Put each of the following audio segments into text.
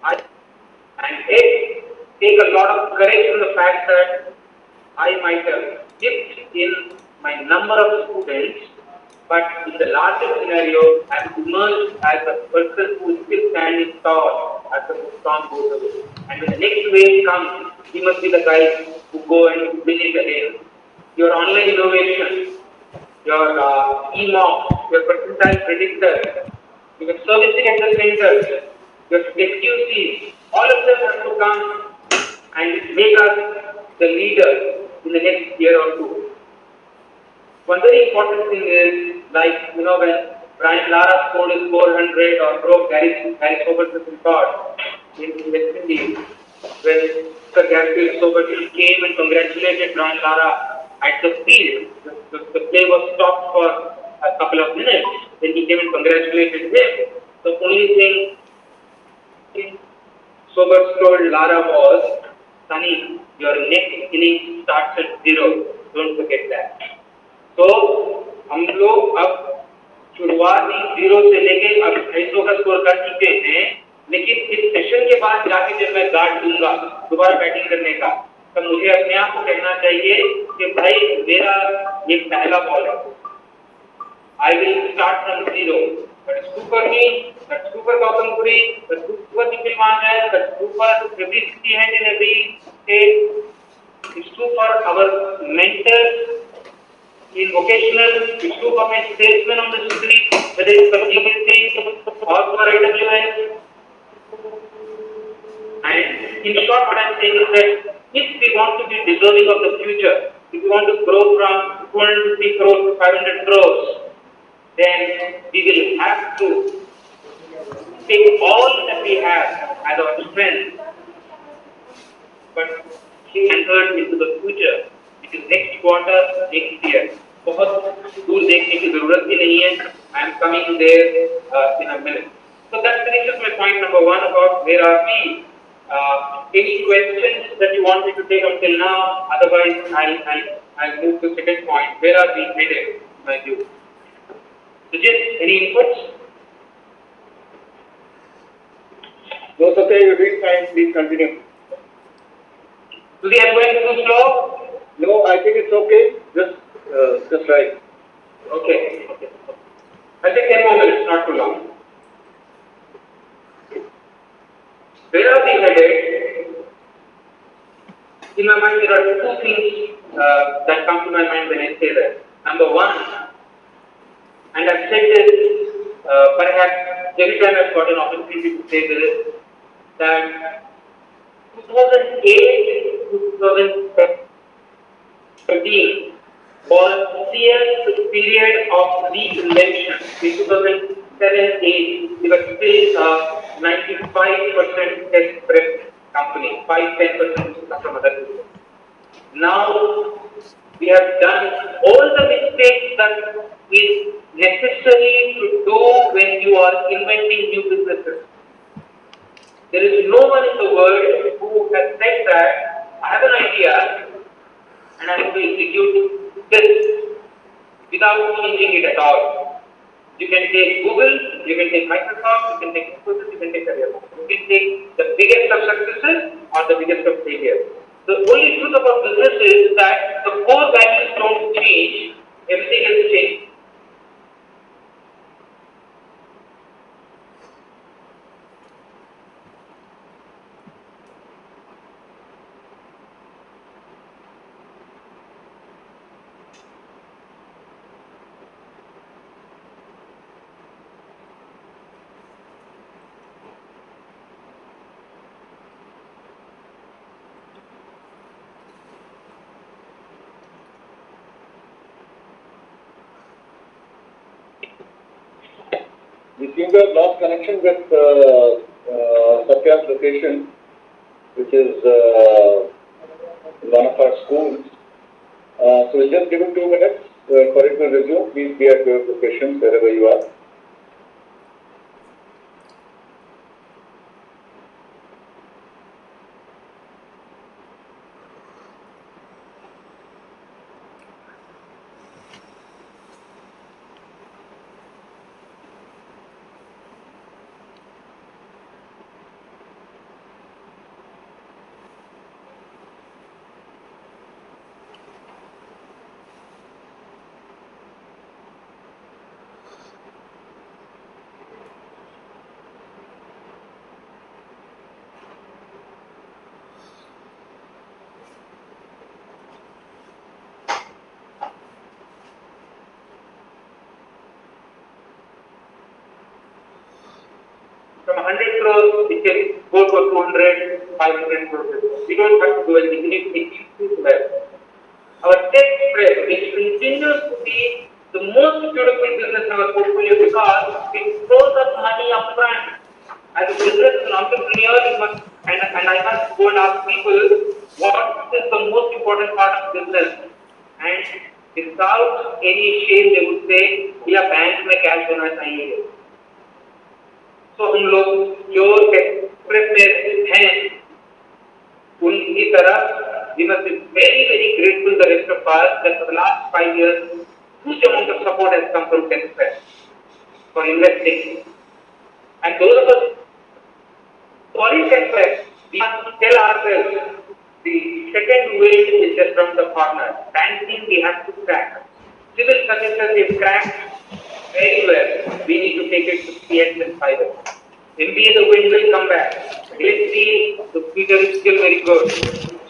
I and it take a lot of courage from the fact that I might have dipped in my number of students, but in the larger scenario, I'm emerged as a person who is still standing tall as the storm goes away. And when the next wave comes, we must be the guys who go and win it again. Your online innovation, your EMOC, your percentile predictor, your servicing at the center, your SQCs, all of them have to come and make us the leader in the next year or two. One very important thing is, like, when Brian Lara scored his 400 or broke Gary Sober's record in West Indies, when Sir Garfield Sobers came and congratulated Brian Lara at the field. The play was stopped for a couple of minutes. Then he came and congratulated him. The only thing Sobers told Lara was, Sunny, your next inning starts at 0. Don't forget that. तो हम लोग अब शुरुआती 0 से लेके अब 250 का score कर चुके हैं, लेकिन इस सेशन के बाद जाके जब मैं गार्ड दूंगा दोबारा बैटिंग करने का, तब मुझे अपने आप को कहना चाहिए कि भाई मेरा ये पहला बॉल है. I will start from 0. That's true for me, that's true for Gautam Puri, that's true for Nikhil Mangal, that's true for every city head in every state. It's true for our mentors in vocational, it's true for my salesmen on the street, whether it's for GBC or for AWS. And in short, what I'm saying is that if we want to be deserving of the future, if we want to grow from 250 crores to 500 crores, then we will have to take all that we have as our strength, but enter into the future, which is next quarter, next year. बहुत दूर देखने की जरूरत भी नहीं है. I am coming there in a minute. So that finishes my point number 1 about where are we. Any questions that you want me to take until now? Otherwise, I'll move to second point. Where are we headed, my view? Sujit, any inputs? No, Satya, you're doing fine. Please continue. Sudhi, I'm going too slow? No, I think it's okay. Just right. Okay. I'll take 10 more minutes, not too long. Where are we headed? In my mind, there are two things that come to my mind when I say that. Number 1, and I've said this perhaps every time I've got an opportunity to say this, that 2008 to 2013 was CS period of reinvention. In 2007-8, we were still a 95% test prep company, 5-10% from other business. Now we have done all the mistakes that is necessary to do when you are inventing new businesses. There is no one in the world who has said that I have an idea and I am going to execute this without changing it at all. You can take Google, you can take Microsoft, you can take Infosys, you can take Career. You can take the biggest of successes or the biggest of failures. The only truth about business is that the core values don't change, everything else changes. We seem to have lost connection with Satya's location, which is one of our schools. So we'll just give him 2 minutes for it to resume. Please be at your locations wherever you are. from 100 crores, we can go for 200, 500 crores. We don't have to do anything. It is well. Our tech spread, which continues to be the most beautiful business in our portfolio because it throws us money upfront. As a business entrepreneur, and I must go and ask people, what is the most important part of business? And without any shame, they would say, भैया bank में cash होना चाहिए. So हम लोग जो express में हैं, उनकी तरह we must be very, very grateful the rest of us that for the last 5 years, huge amount of support has come from TechSpress for investing. And those of us who are in TechSpress, we have to tell ourselves the second wave is just from the corner. Banking we have to crack. Civil services we've cracked very well. We need to take it to CX and fiber. MBA the wind will come back. Let's see, the future is still very good.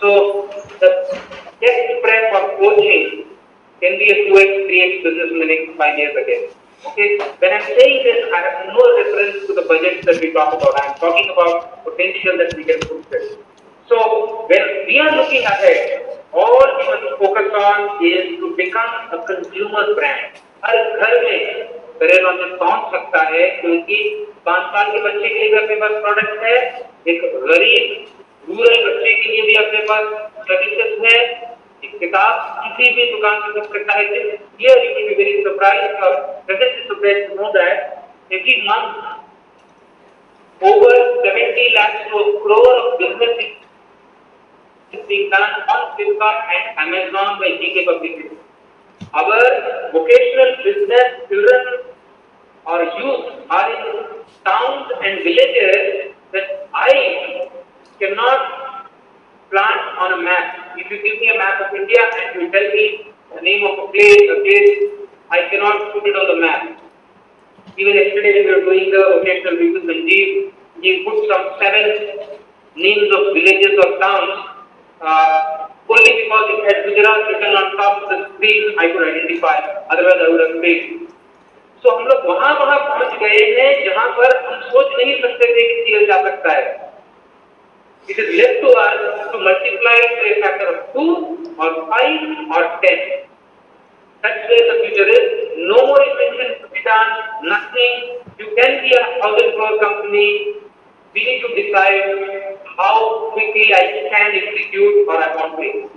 So the test prep for coaching can be a 2x, 3x business in the next 5 years again. Okay, when I'm saying this, I have no reference to the budgets that we talk about. I'm talking about potential that we can fulfill. So when we are looking ahead, all we must focus on is to become a consumer brand. हर घर में career launcher पहुंच सकता है क्योंकि 5 साल के बच्चे के लिए अपने पास प्रोडक्ट है, एक गरीब रूरल बच्चे के लिए भी अपने पास सर्विसेज है, एक किताब किसी भी दुकान से खरीद सकता है. Here you will be very surprised or pleasantly surprised to know that every month over 70 lakhs to a crore of business is being done on Flipkart and Amazon by GK Publicity. Our vocational business children or youth are in towns and villages that I cannot plant on a map. If you give me a map of India and you tell me the name of a place, I cannot put it on the map. Even yesterday when we were doing the vocational review, Sanjeev, he put some 7 names of villages or towns. Only because it had Gujarat written on top of the screen, I could identify. Otherwise, I would have failed. So हम लोग वहाँ पहुँच गए हैं जहाँ पर हम सोच नहीं सकते थे कि किया जा सकता है. It is left to us to multiply it by a factor of 2 or 5 or 10. That's where the future is. No more invention to be done. Nothing. You can be a 1,000 crore company. We need to decide how quickly I can execute or I want to execute.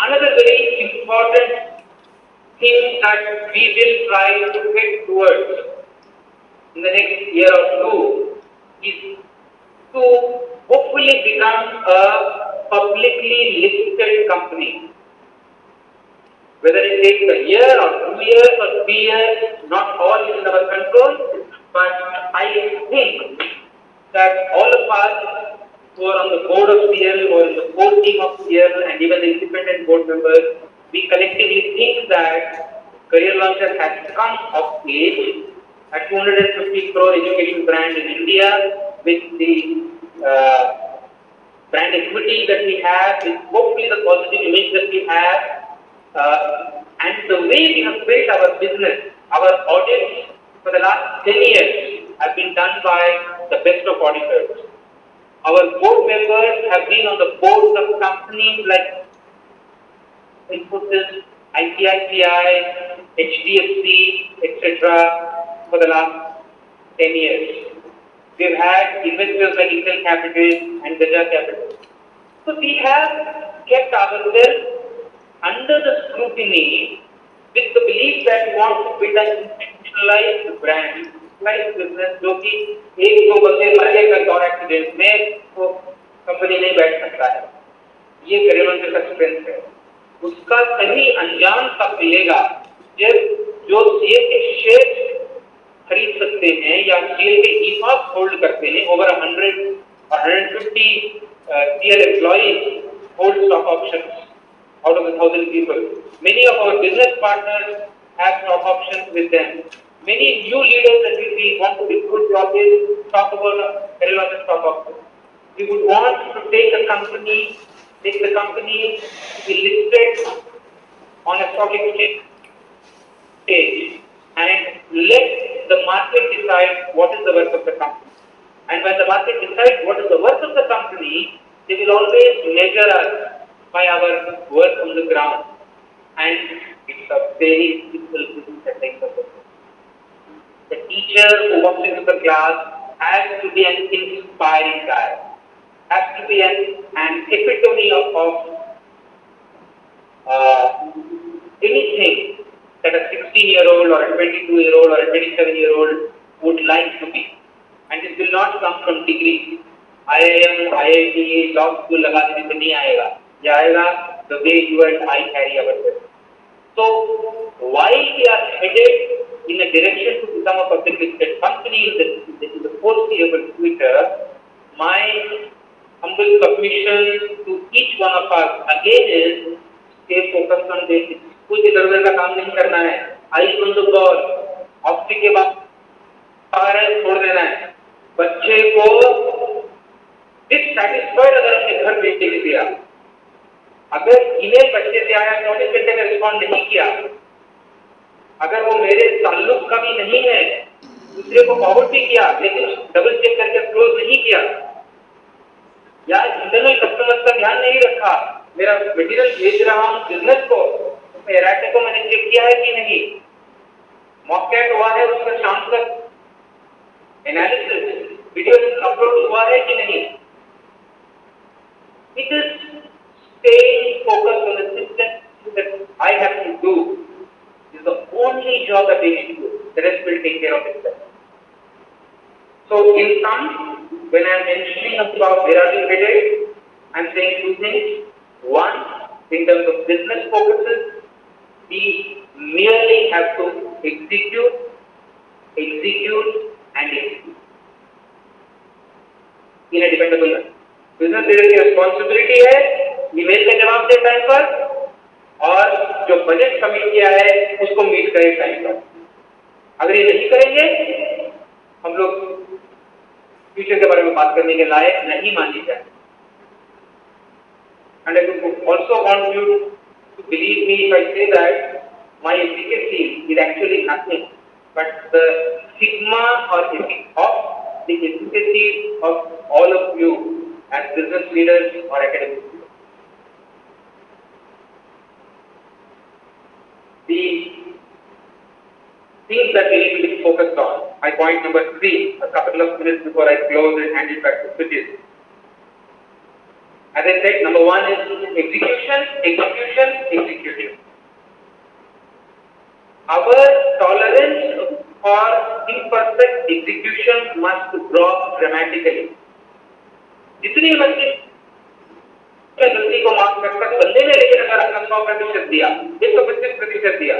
Another very important thing that we will try to get towards in the next year or two is to hopefully become a publicly listed company. Whether it takes a year or 2 years or 3 years, not all is in our control, but I think that all of us who are on the board of CL or in the core team of CL and even the independent board members, we collectively think that Career Launcher has come of age at 250 crore education brand in India with the brand equity that we have, with hopefully the positive image that we have. And the way we have built our business, our audits for the last 10 years have been done by the best of auditors. Our board members have been on the boards of companies like Infosys, ICICI, HDFC, etc. for the last 10 years. We've had investors like Intel Capital and Gaja Capital. So we have kept ourselves under the scrutiny with the belief that we want to build an institutionalized brand, like business, जो कि 1-2 बंदे मर गए कहीं और accident में तो company नहीं बैठ सकता है. ये करियर लॉन्चर का स्ट्रेंथ है. उसका सही अंजाम तब मिलेगा जब जो सीएल के शेयर खरीद सकते हैं या सीएल के ईपॉप होल्ड करते हैं. Over 100 or 150 CL employees hold stock options out of the 1,000 people. Many of our business partners have stock options with them. Many new leaders that we want to recruit from talk about Career Launcher stock options. We would want to take the company to be listed on a stock exchange and let the market decide what is the worth of the company. And when the market decides what is the worth of the company, they will always measure us by our work on the ground. And it's a very simple business ethics of it. The teacher who walks into the class has to be an inspiring guy, has to be an epitome of anything that a 16-year-old or a 22-year-old or a 27-year-old would like to be. And this will not come from degree. IIM, IIT, law school लगा देने से नहीं आएगा. ये आएगा the way you and I carry ourselves. So while we are headed in a direction to become a public listed company in the foreseeable future, my humble submission to each one of us again is stay focused on basics. कुछ इधर उधर का काम नहीं करना है. Eyes on the ball. ऑप्टी के बाद छोड़ देना है. बच्चे को डिससैटिस्फाइड अगर अपने घर भेज दिया, अगर ईमेल बच्चे से आया 24 घंटे में रिस्पॉन्ड नहीं किया, अगर वो मेरे ताल्लुक का भी नहीं है, दूसरे को फॉरवर्ड भी किया लेकिन डबल चेक करके क्लोज नहीं किया, या इंटरनल कस्टमर्स का ध्यान नहीं रखा, मेरा मटेरियल भेज रहा हूं बिजनेस को, उसमें एराटे को मैंने चेक किया है कि नहीं, मॉकटेस्ट हुआ है उसका शाम तक एनालिसिस वीडियो अपलोड हुआ है कि नहीं. It is staying focused on the system that I have to do. This is the only job that we need to do. The rest will take care of itself. So in sum, when I am mentioning about where are we headed, I am saying two things. One, in terms of business focuses, we merely have to execute and execute in a dependable way. Business leader की responsibility है email का जवाब दे time पर, और जो budget commit किया है उसको मीट करे टाइम पर. अगर ये नहीं करेंगे, हम लोग फ्यूचर के बारे में बात करने के लायक नहीं मानी जाए. And I would also want you to believe me if I say that my efficacy is actually nothing but the sigma or of the efficacy of all of you as business leaders or academic leaders. The things that we need to be focused on. My point number 3, a couple of minutes before I close and hand it back to Sujit. As I said, number 1 is execution. Our tolerance for imperfect execution must drop dramatically. जितनी बच्चे गलती को माफ कर सकते बंदे ने, लेकिन अगर अपना 100% दिया, 125% दिया,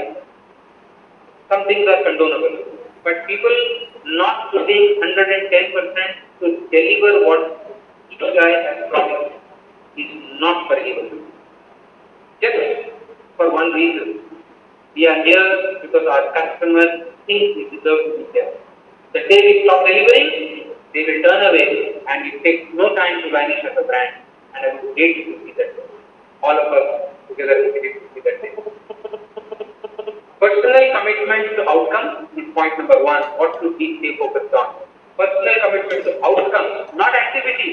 some things are condonable. But people not putting 110% to deliver what each guy has promised is not forgivable. Just for one reason, we are here because our customers think we deserve to be here. The day we stop delivering, they will turn away, and it takes no time to vanish as a brand. And I would hate to see that day. All of us together would hate to see that day. Personal commitment to outcome is point number 1. What should we stay focused on? Personal commitment to outcome, not activity.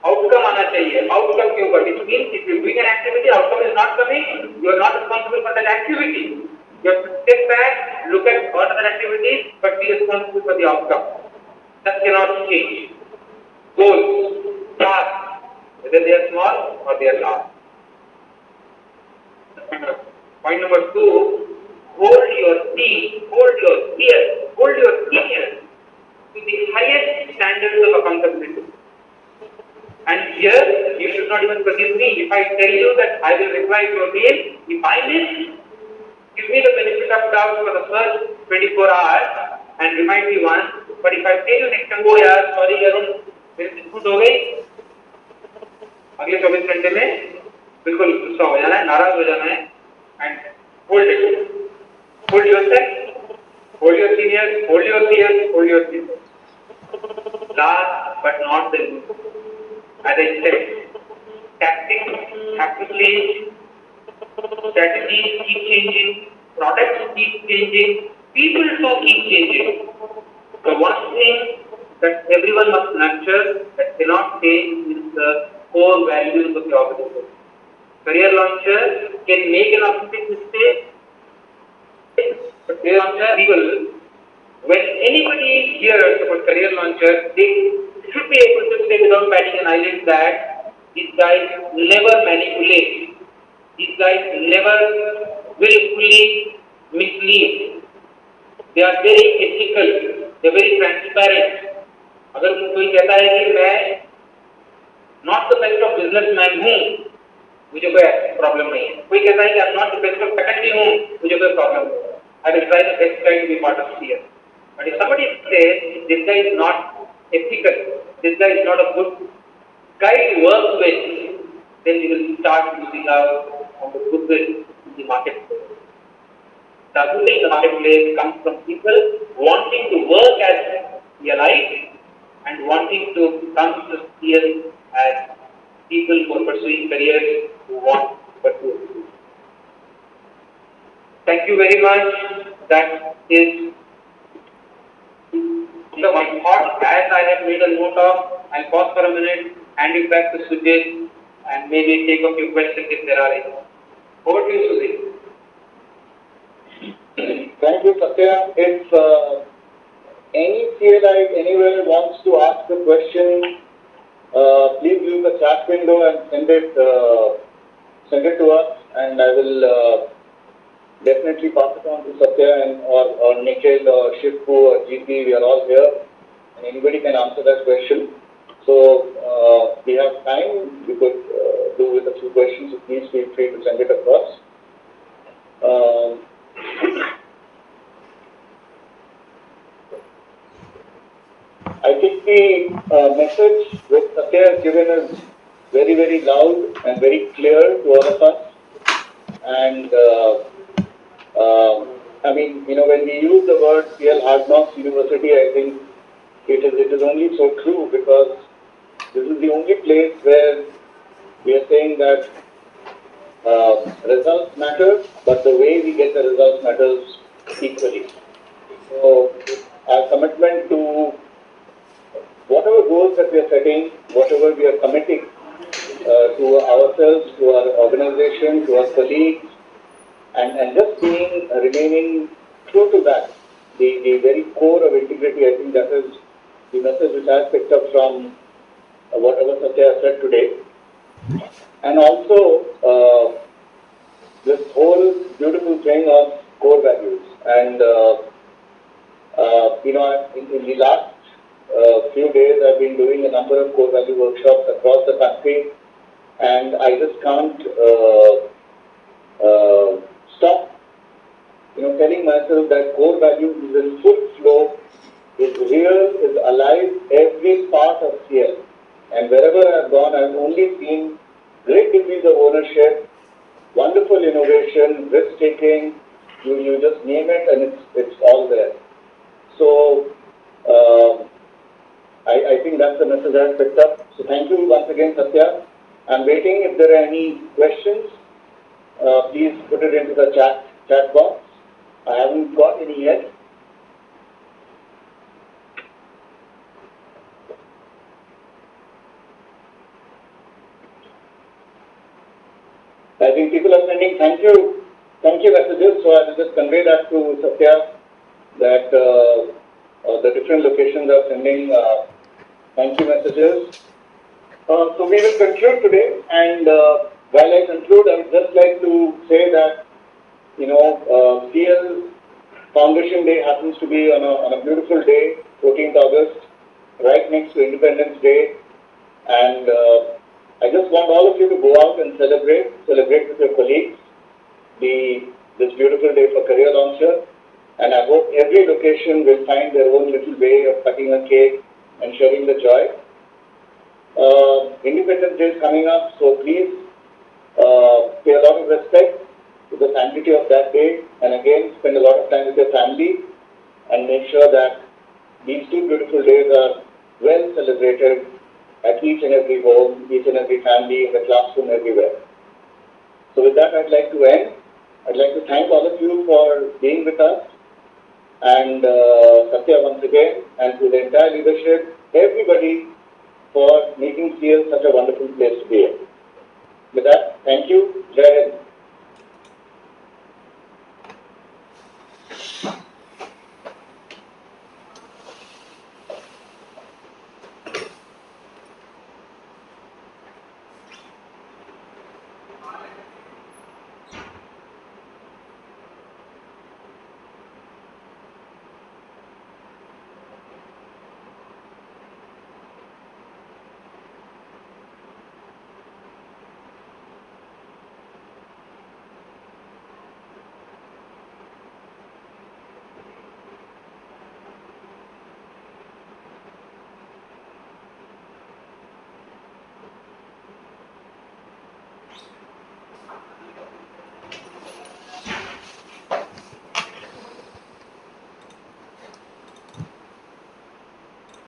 Outcome आना चाहिए. Outcome के ऊपर, which means if you are doing an activity, outcome is not coming, you are not responsible for that activity. You have to step back, look at all other activities, but be responsible for the outcome. That cannot change. Goals, tasks, whether they are small or they are large. Point number 2, hold your team, hold your peers to the highest standards of accountability. And here, you should not even forgive me. If I tell you that I will reply to your mail, if I miss, give me the benefit of doubt for the first 24 hours and remind me once. But if I tell you next time, oh yaar, sorry Arun, मेरे से छूट हो गई, अगले 24 घंटे में बिल्कुल गुस्सा हो जाना है, नाराज हो जाना है, and hold it. Hold yourself, hold your seniors, hold your peers, hold your seniors. Last but not the least, as I said, tactics have to change, strategies keep changing, products keep changing, people too keep changing. The one thing that everyone must nurture that cannot change is the core values of the organization. Career launcher can make an authentic mistake, but career launcher people, when anybody hears about career launcher, they should be able to say without batting an eyelid that these guys never manipulate. These guys never willfully mislead. They are very ethical. They are very transparent. अगर कोई कहता है कि मैं not the best of businessman हूँ, मुझे कोई problem नहीं है. कोई कहता है कि I am not the best of faculty हूँ, मुझे कोई प्रॉब्लम नहीं है. I will try the best guy to be part of CF. But if somebody says this guy is not ethical, this guy is not a good guy to work with, then you will start losing out on the goodwill in the marketplace. The goodwill in the marketplace comes from people wanting to work as allies and wanting to come to CF as people who are pursuing careers who want to pursue. Thank you very much. That is my thought as I have made a note of. I'll pause for a minute, hand it back to Sujit, and maybe take a few questions if there are any. Over to you, Sujit. Thank you, Satya. If any CLI anywhere wants to ask a question, please use the chat window and send it to us, and I will definitely pass it on to Satya and or Nikhil or Shifu or GP. We are all here, and anybody can answer that question. So we have time. We could do with a few questions. So please feel free to send it across. I think the message which Satya has given is very, very loud and very clear to all of us. And I mean, when we use the word CL Hard Knocks University, I think it is only so true, because this is the only place where we are saying that results matter, but the way we get the results matters equally. So our commitment to whatever goals that we are setting, whatever we are committing to ourselves, to our organization, to our colleagues, and just remaining true to that, the very core of integrity. I think that is the message which I have picked up from whatever Satya said today. And also this whole beautiful thing of core values. And in the last few days, I've been doing a number of core value workshops across the country, and I just can't stop telling myself that core values is in full flow, is real, is alive, every part of CL. And wherever I've gone, I've only seen great degrees of ownership, wonderful innovation, risk taking. You just name it, and it's all there. So I think that's the message I've picked up. So thank you once again, Satya. I'm waiting. If there are any questions, please put it into the chat box. I haven't got any yet. I think people are sending thank you messages. So I will just convey that to Satya, that the different locations are sending thank you messages. So we will conclude today, and while I conclude, I would just like to say that CL Foundation Day happens to be on a beautiful day, 14th August, right next to Independence Day, and I just want all of you to go out and celebrate with your colleagues this beautiful day for Career Launcher. And I hope every location will find their own little way of cutting a cake and sharing the joy. Independence Day is coming up, so please pay a lot of respect to the sanctity of that day, and again spend a lot of time with your family, and make sure that these two beautiful days are well celebrated at each and every home, each and every family, in the classroom, everywhere. So with that, I'd like to end. I'd like to thank all of you for being with us, and Satya once again, and to the entire leadership, everybody, for making CL such a wonderful place to be in. With that, thank you. Jai Hind.